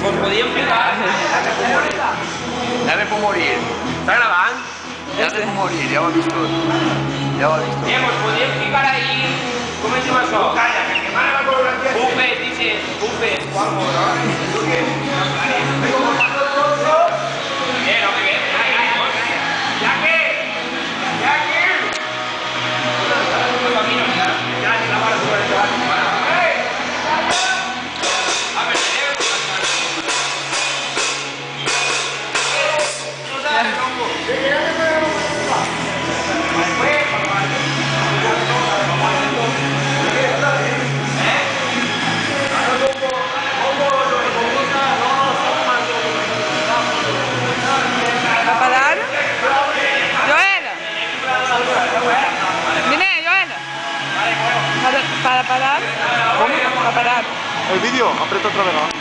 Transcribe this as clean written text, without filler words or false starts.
Us podíem ficar... Ja me puc morir. Està gravant? Ja me puc morir, ja ho he vist tot. Ja ho he vist tot. Us podíem ficar ahí... Com es diu això? Calla, que el que mana la coreografia... Buffet, dices, buffet, o algo, no? ¿Para parar? ¿Cómo? Para parar. El vídeo, aprieta otra vez.